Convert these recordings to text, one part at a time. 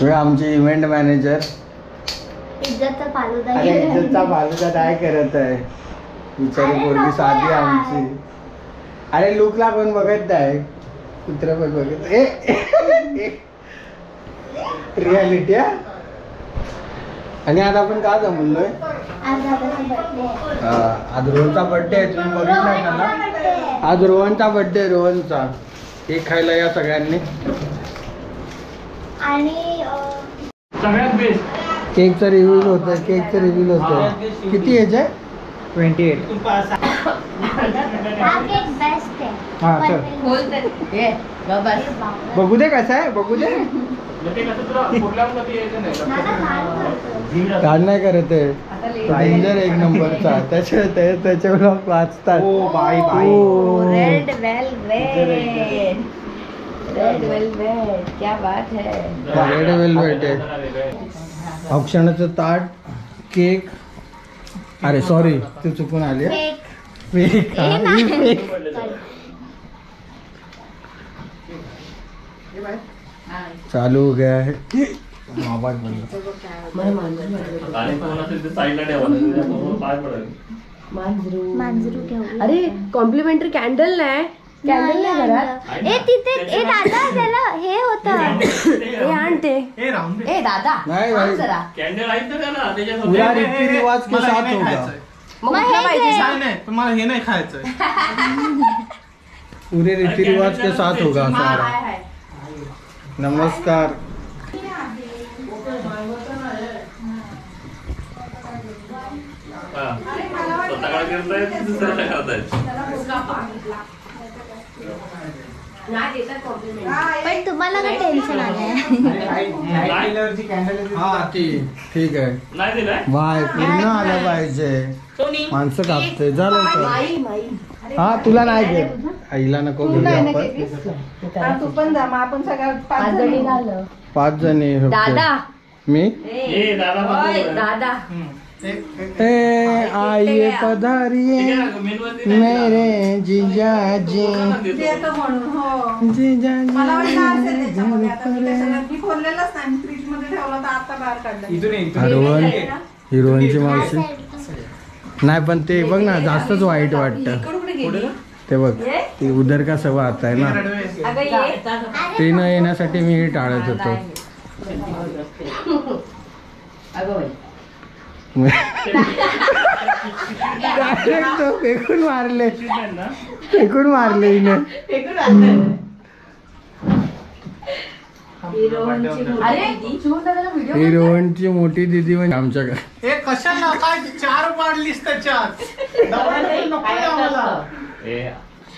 वे आमचे event manager. इज्जतचा falooda. अरे इज्जतचा फालुदा काय करत आहे बिचारी पोरगी साधी आमची. अरे लुकला पण बघत नाही, कुत्रा पण बघत. रियालिटी. आणि आज आपण का जमलोय? आज रोहनचा बर्थडे आहे, तुम्ही बघितलाय का ना? आज रोहनचा बर्थडे आहे, रोहनचा. केक खायला या सगळ्यांनी. आणि सगळ्यात बेस्ट केकचा रिव्ह्यू होतं, केकचा रिव्ह्यू होतं. किती एज आहे? 28. हा केक बेस्ट आहे. हा चल बघू दे कसा आहे, बघू दे. काल नाही करत आहे, डेंजर एक नंबरचा. त्याच्या ब्लॉग वाचतात. रेड वेलवेट, रेड वेलवेट, क्या बात है. रेड वेलवेट आहे. औक्षणाचं ताट, केक. अरे सॉरी तू चुकून आली. फेक. चालू हो गया है. मांजरू घेऊ. अरे कॉम्प्लिमेंटरी कॅन्डल नाही, कॅन्डल नाही घरात. ए तिथे ए दादा त्याला हे होतं. हे आणते. ए दादा नाही भाई, जरा कॅन्डल आहेत ना त्याला त्याच्या पूरा रीति रिवाज के साथ होगा. मग कुठला पाहिजे सांग. नाही तुम्हाला हे नाही खायचं. पूरे रीति रिवाज के साथ होगा हाय सारा. हाय हाय. नमस्कार. स्वतःकडे करतायत दुसऱ्याला करतायत. नाही देतात कॉम्प्लिमेंट. पण तुम्हाला काय टेन्शन आलंय? हा ठीक आहे. नाही दिलाय वाय पूर्ण आलं पाहिजे. माणसं कापते झालं तर. माई माई. हा तुला नाही घेत, आईला नको घेऊ आपण. तू पण जा, मग आपण सगळ्या 5 जणी झालं. 5 जणी. दादा मी ए दादा ओय, दादा ए आइए पधारिए मेरे जीजाजी. जीजाजी हिरोईनची मावशी. नाही पण ते बघ ना जास्तच वाईट वाटतं. ते बघ ती उदर का सवा आता आहे ना, ते न येण्यासाठी मी हे टाळत होतो. डायरेक्ट तो फेकून मारले, फेकून मारले हिने. हिरोईनची मोठी दिदी म्हणजे आमच्याकडे. हे कशाला काय 4 पाडलीस त्याच्यात.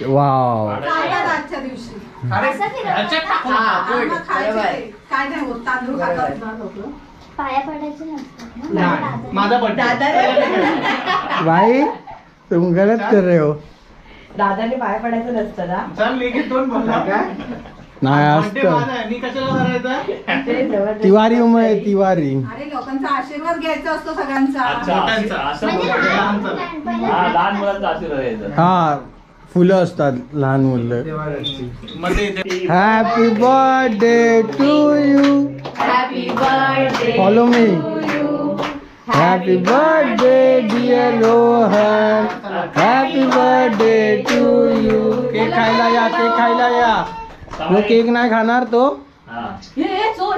वाव. आजच्या दिवशी काय नाही होत. तांदूळ खातात. पाया पडायचे नसतात. माझा बर्थडे भाई तुम गलत कर रहे हो. दादाने पाया पडायचं नसतं ना. चल लेखी 2 बोलला काय नाही असतं. मी कशाला करायचं. तिवारी उमय तिवारी. अरे लोकांचा आशीर्वाद घ्यायचा असतो सगळ्यांचा. असं लहान मुलांचा आशीर्वाद घ्यायचा. हा फुलं असतात लहान मुलं. Happy birthday to you. Happy birthday. Follow me. Happy birthday dear Rohan. Happy birthday to you. Cake खायला या, केक खायला या. तो केक नाही खाणार तो. हे चोर.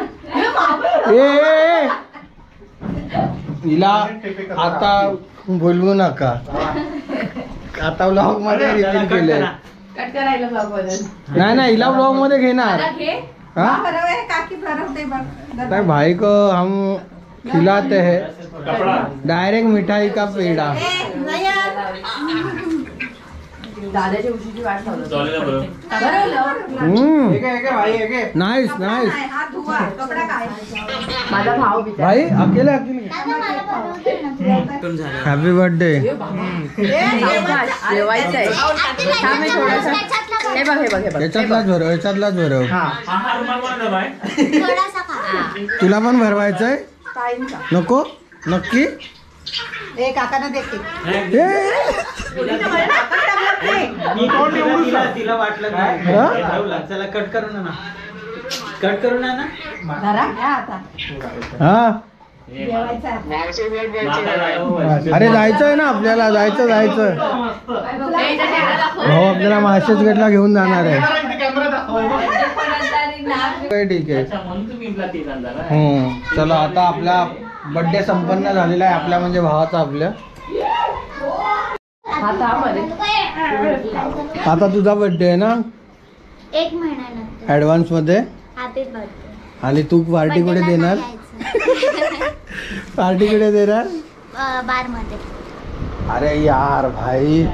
ए हिला आता बोलवू नका. आता ब्लॉग मध्ये रिव्हील केले. कट करायला ब्लॉग नाही हिला ब्लॉग मध्ये घेणार. हाँ काकी भरवते बघ. नहीं भाई को हम खिलाते हैं डायरेक्ट मिठाई का पेड़ा. दादाच्या उशीची वाट लावलं. Nice nice. हात धुवा. कपडा काय माझा भाऊ बिचारा. भाई अकेले अकेले. Happy birthday. जेवायचं आहे. थांब थोडासा. हे बघ हे बघ हे बघ. याच्यातलाच भरव, याच्यातलाच भरव. थोडासा खा. तुला पण भरवायचंय नको. नक्की. ए काकांना देते. तिला वाटलं चला कट करू ना. कट करू ना धरा घ्या आता हा जेवायचं आहे. अरे जायचंय ना आपल्याला जायचं भाऊ आपल्याला माशाच गेटला घेऊन जाणार आहे कॅमेरा दाखवा ठीक आहे अच्छा म्हणून तुम्ही इथला तीन आणला ना? चला आता आपला बर्थडे संपन्न झालेला आहे आपल्या म्हणजे भावाचा आपल्या आता तुझा बर्थडे आहे ना 1 महिन्यानंतर ऍडव्हान्स मध्ये हॅपी बर्थडे. आणि तू पार्टी कुठे देणार पार्टी कुठे देणार बार मध्ये. अरे यार भाई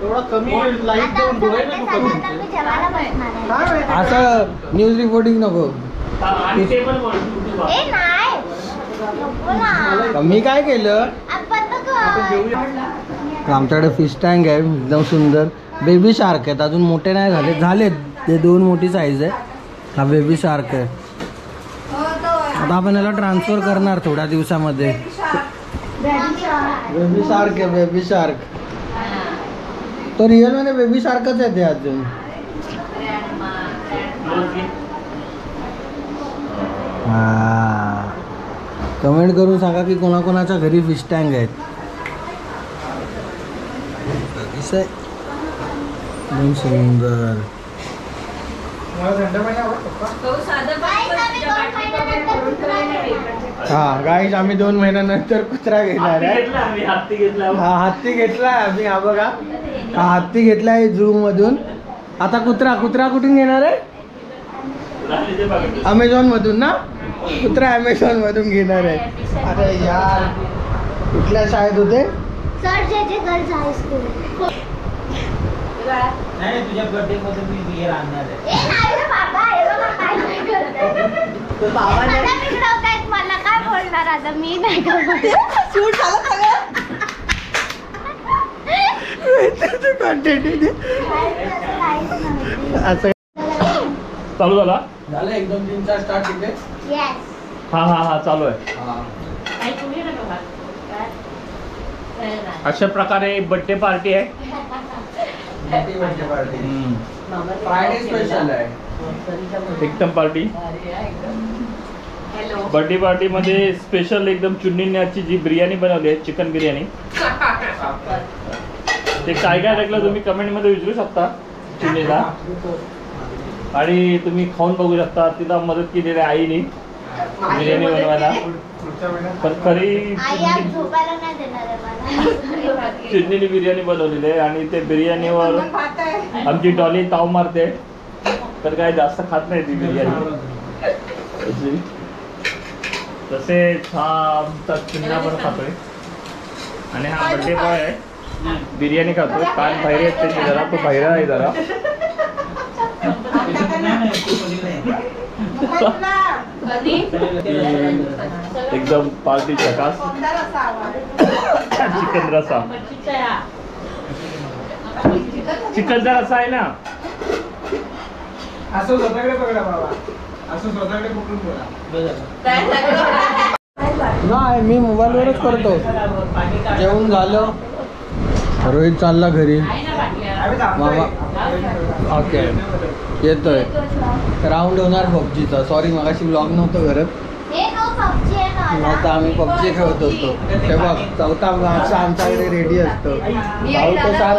एवढा कमी लाईट आता देऊन आमचा डोळे birthday नको झाला, करू. आता मी जेवायला बसणार आहे. असं न्यूज रिपोर्टिंग नको हा, आणि ते पण बोल, तू बघ. ए नाही नको ना. मी काय केलं आपण नको. आमच्याकडे फिश टँक आहे एकदम सुंदर बेबी शार्क आहेत अजून मोठे नाही झालेत ते 2 मोठी साईज आहे हा बेबी शार्क आहे आता आपण याला ट्रान्सफर करणार थोड्या दिवसामध्ये बेबी शार्क आहे बेबी शार्क तो रिअल मध्ये बेबी शार्कच आहे ते अजून हा कमेंट करून सांगा की कोणाकोणाच्या घरी फिश टँक आहेत एकदम सुंदर हा गाईज आम्ही 2 महिन्यानंतर कुत्रा घेणार आहे घेतला आम्ही, हत्ती घेतला. हा हत्ती घेतलाय आम्ही हा बघा हा हत्ती घेतलाय झू मधून आता कुत्रा कुठून घेणार आहे रात्री ते बघा. अमेझॉन मधून ना कुत्रा अमेझॉन मधून घेणार आहे अरे यार कुठल्या शाळेत होते सर जे गर्ल्स हायस्कूल. नाही तुझ्या बर्थडे मध्ये मी बियर आणणार आहे ए नाही रे बाबा हे बघा काय नाही करताय. मला मिळवतायत मला काय बोलणार आता मी नाही का शूट झालं सगळं असं चालू झाला झालं 1 2 3 4 स्टार्ट तिथे येस. हा चालू आहे. अशा प्रकारे बर्थडे पार्टी आहे. फ्रायडे स्पेशल आहे एकदम पार्टी बर्थडे पार्टी मध्ये स्पेशल एकदम चुन्नीची जी बिर्याणी बनवली आहे चिकन बिर्याणी ते काय टाकलं तुम्ही कमेंट मध्ये विचारू शकता चुन्नीला आणि तुम्ही खाऊन बघू शकता तिला मदत केलेली आहे आईने बिर्याणी बनवायला पण खरी आई आज झोपायला नाही देणार आहे मला. चिन्नीने बिर्याणी बनवलेली आहे आणि ते बिर्याणीवर भात आहे आमची डॉली ताव मारते तर काय जास्त खात नाही ती बिर्याणी तसेच हा आमचा चिन्ना पण खातोय आणि हा बर्थडे बॉय आहे बिर्याणी खातोय कान बाहेर आहेत त्याचे जरा तो बाहेर आहे जरा एकदम पार्टी झकास सुंदर असावा चिकन रसा चिकनचा रसा आहे ना असं स्वतःकडे पकडा बाबा असं स्वतःकडे पकडून बोला नाही मी मोबाईलवरच करतो जेवण झालं रोहित चालला घरी मामा ओके येतोय राऊंड होणार पबजीचा सॉरी मगाशी ब्लॉग नव्हतं करत हे नो पबजी आहे ना आता आम्ही पबजी खेळत होतो ते बघ 4था माणसा आमच्याकडे रेडी असतो भाऊ तो सांग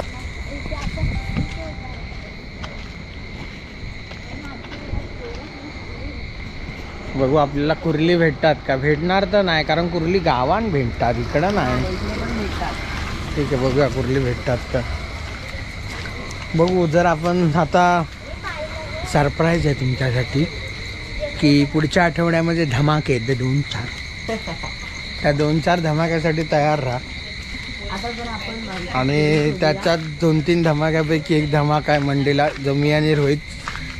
बघू आपल्याला कुर्ली भेटतात का भेटणार तर नाही कारण कुर्ली गावान भेटतात इकडं नाही ठीक आहे बघूया कुर्ली भेटतात का बघू जर आपण आता सरप्राईज आहे तुमच्यासाठी की पुढच्या आठवड्यामध्ये धमाके आहेत 2-4 त्या 2-4 धमाक्यासाठी तयार राहा आणि त्याच्यात 2-3 धमाक्यापैकी एक धमाका आहे मंडेला जो मी आणि रोहित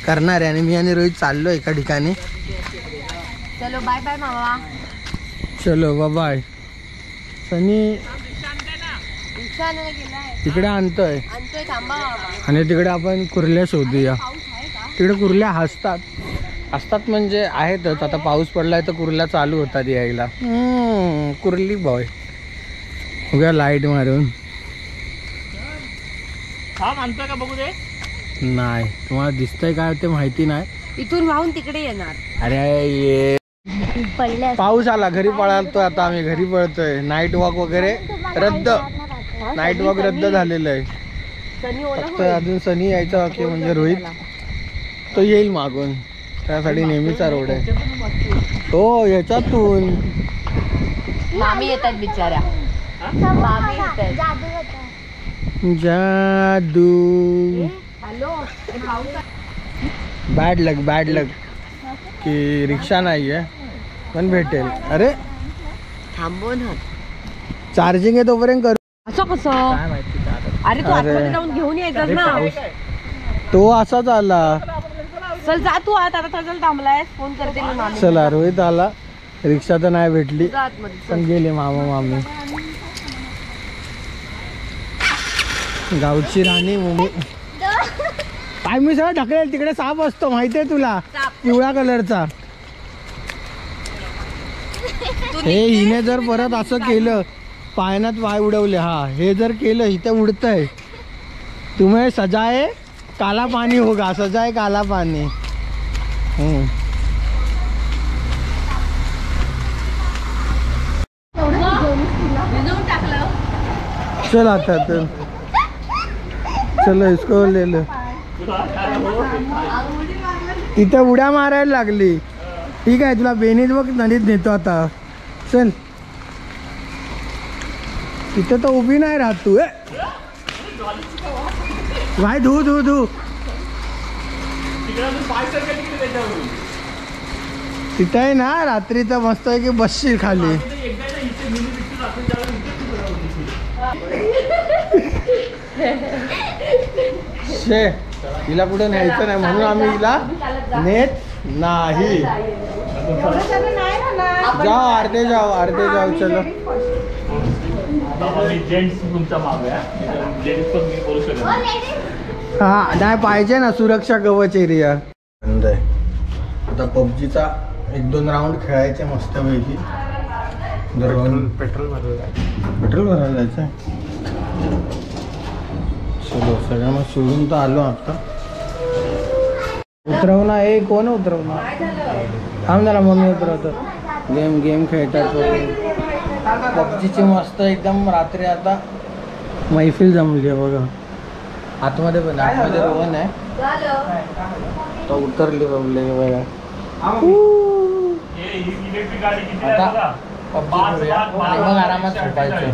करणार आहे आणि मी आणि रोहित चाललो एका ठिकाणी चलो बाय बाय मामा चलो बाय सनी तिकडे आणतोय थांबा आणि तिकडे आपण कुर्ल्या शोधूया तिकडे कुर्ल्या असतात म्हणजे आहेतच आता पाऊस पडलाय तर कुर्ल्या चालू होतात यायला कुर्ली बॉय बघूया लाईट मारून हा मानतोय का बघू दे नाही तुम्हाला दिसतंय काय ते माहिती नाही इथून वाहून तिकडे येणार. अरे ये पडले पाऊस आला, घरी पळालतोय आता आम्ही, घरी पळतोय. नाईट वॉक वगैरे रद्द, नाईट वॉक रद्द झालेलं आहे. फक्त अजून सनी यायचा बाकी, म्हणजे रोहित तो येईल मागून, त्यासाठी नेहमीचा रोड आहे तो. ह्याच्यातून मामी येतात बिचाऱ्या. मामी येतात. जादू. बॅड लक की रिक्षा नाही आहे पण भेटेल. अरे थांबून चार्जिंग आहे तोपर्यंत करू. असं कसं? काय माहिती का आता. अरे तू आतमध्ये जाऊन घेऊन यायचास ना. तो असाच आला. चल जा तू आता चल थांबलाय. फोन करते मी मामी. चला रोहित आला, रिक्षा तर नाही भेटली जा आतमध्ये, चल. पण गेले मामा मामी. गावची राणी मम्मी. पाय मी सगळं ढकलेल तिकडे. साप असतो माहितीये तुला, पिवळ्या कलरचा. हे हिने जर परत असं केलं, पायनात पाय उडवले, हा हे जर केलं, इथे उडतंय. तुम्ही सजाए काला पाणी होगा, सजाए काला पाणी. चल आता तर चलो इसको ले लो. तिथे उड्या मारायला लागली. ठीक आहे, तुला बेनीत बघ नदीत नेतो आता. चल, तिथे तर उभी नाही राहत तू. भाई धू धू धू. तिथे आहे ना रात्रीचं मस्त आहे की बसशील खाली. शे हिला कुठे न्यायचं नाही म्हणून आम्ही हिला नेत नाही. जाओ अर्धे जाओ चलो. हा नाही पाहिजे ना सुरक्षा कवच एरिया. बंद आहे आता. पबजीचा 1-2 राऊंड खेळायचे मस्त पैकी. पेट्रोल भरायला जायचं. चलो सगळं मग सोडून तर आलो आता. उतरवणार आहे कोण उतरवणार. थांब जरा मम्मी उतरवतो. गेम खेळतात पबजीची मस्त एकदम. रात्री आता मैफिल जमली आहे बघा. आतमध्ये पण आतमध्ये रोहन आहे तो उतरली बघले बघा. आता पबजी मग आरामात झोपायचं.